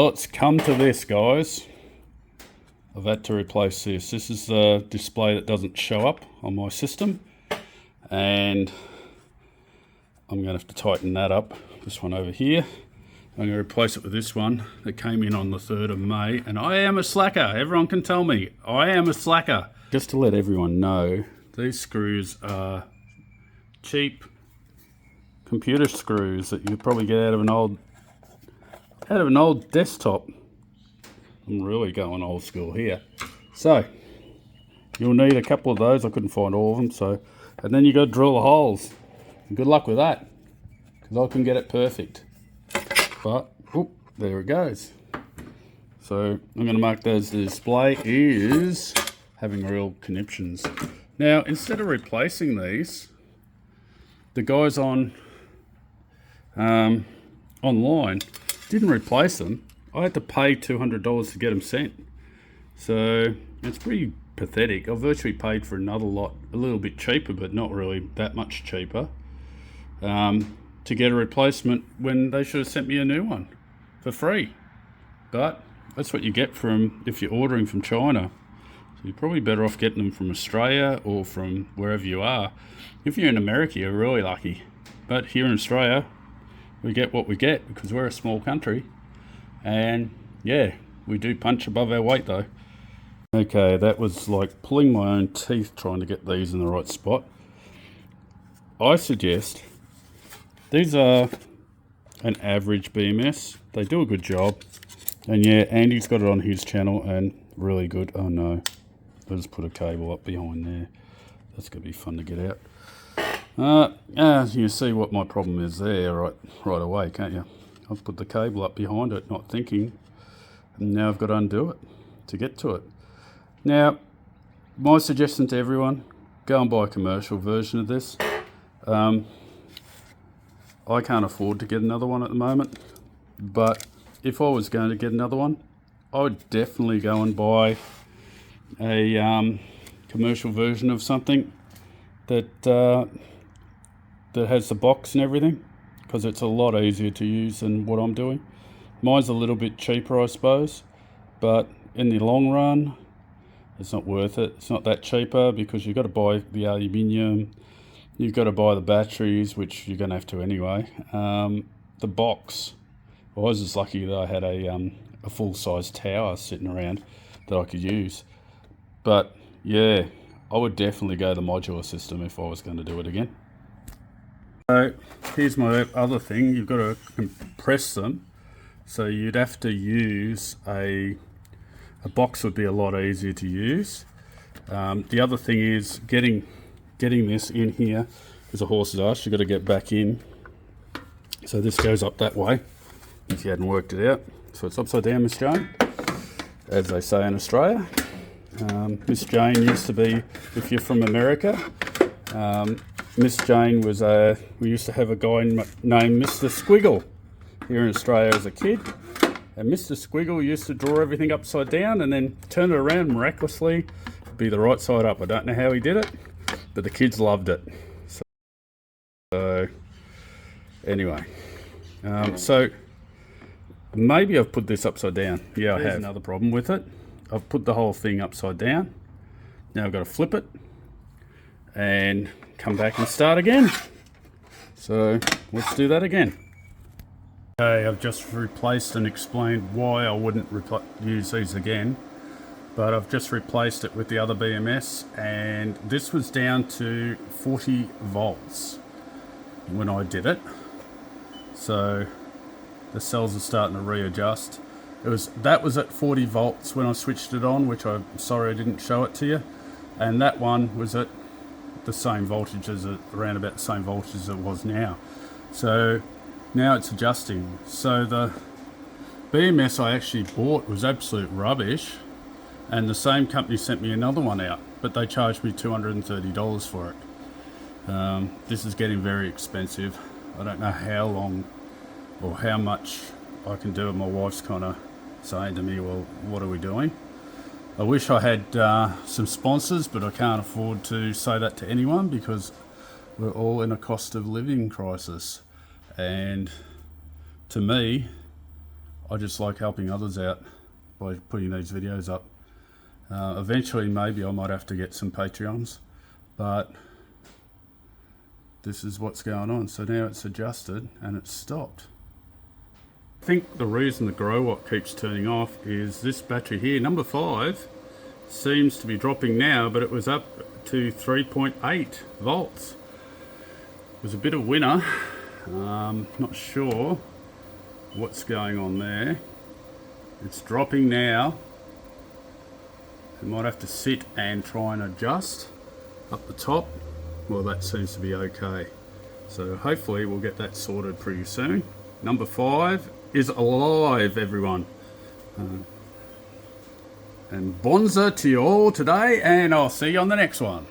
Well, it's come to this, guys. I've had to replace this. This is the display that doesn't show up on my system, and I'm going to have to tighten that up. This one over here. I'm going to replace it with this one that came in on the 3rd of May, and I am a slacker. Everyone can tell me I am a slacker. Just to let everyone know, these screws are cheap computer screws that you probably get out of an old desktop. I'm really going old school here. So you'll need a couple of those. I couldn't find all of them, so, and then you got to drill the holes. And good luck with that, because I couldn't get it perfect. But whoop, there it goes. So I'm going to mark that as the display is having real conniptions. Now, instead of replacing these, the guys on online didn't replace them. I had to pay $200 to get them sent. So it's pretty pathetic. I virtually paid for another lot, a little bit cheaper, but not really that much cheaper, to get a replacement when they should have sent me a new one for free. But that's what you get from if you're ordering from China. So you're probably better off getting them from Australia or from wherever you are. If you're in America, you're really lucky. But here in Australia, we get what we get because we're a small country. And yeah, we do punch above our weight though. Okay, that was like pulling my own teeth trying to get these in the right spot. I suggest these are an average BMS. They do a good job. And yeah, Andy's got it on his channel and really good. Oh no, I'll just put a cable up behind there. That's going to be fun to get out. You see what my problem is there right away, can't you? I've put the cable up behind it, not thinking, and now I've got to undo it to get to it. Now, my suggestion to everyone, go and buy a commercial version of this. I can't afford to get another one at the moment, but if I was going to get another one, I would definitely go and buy a commercial version of something that has the box and everything, because it's a lot easier to use than what I'm doing. Mine's a little bit cheaper, I suppose, but in the long run, it's not worth it. It's not that cheaper because you've got to buy the aluminium, you've got to buy the batteries, which you're going to have to anyway. The box. I was just lucky that I had a full-size tower sitting around that I could use. But yeah, I would definitely go the modular system if I was going to do it again. So here's my other thing. You've got to compress them. So you'd have to use a box would be a lot easier to use. The other thing is getting this in here is a horse's ass. You've got to get back in. So this goes up that way, if you hadn't worked it out. So it's upside down, Miss Jane, as they say in Australia. Miss Jane used to be, if you're from America, Miss Jane was we used to have a guy named Mr. Squiggle here in Australia as a kid. And Mr. Squiggle used to draw everything upside down and then turn it around miraculously to be the right side up. I don't know how he did it, but the kids loved it. So anyway, so maybe I've put this upside down. Yeah, I have. Another problem with it. I've put the whole thing upside down. Now I've got to flip it and come back and start again. So let's do that again. Okay, I've just replaced and explained why I wouldn't use these again, but I've just replaced it with the other BMS, and this was down to 40 volts when I did it. So the cells are starting to readjust. That was at 40 volts when I switched it on, which I'm sorry I didn't show it to you, and that one was at the same voltage as around about the same voltage as it was now. So now it's adjusting. So the BMS I actually bought was absolute rubbish, and the same company sent me another one out, but they charged me $230 for it. This is getting very expensive. I don't know how long or how much I can do it. My wife's kind of saying to me, well, what are we doing? I wish I had some sponsors, but I can't afford to say that to anyone because we're all in a cost of living crisis. And to me, I just like helping others out by putting these videos up. Eventually maybe I might have to get some Patreons, but this is what's going on. So now it's adjusted and it's stopped. I think the reason the grow watt keeps turning off is this battery here, number 5, seems to be dropping now, but it was up to 3.8 volts. It was a bit of winner. Not sure what's going on there. It's dropping now. I might have to sit and try and adjust up the top. Well, that seems to be okay. So hopefully we'll get that sorted pretty soon. Number 5 is alive, everyone. And bonza to you all today, and I'll see you on the next one.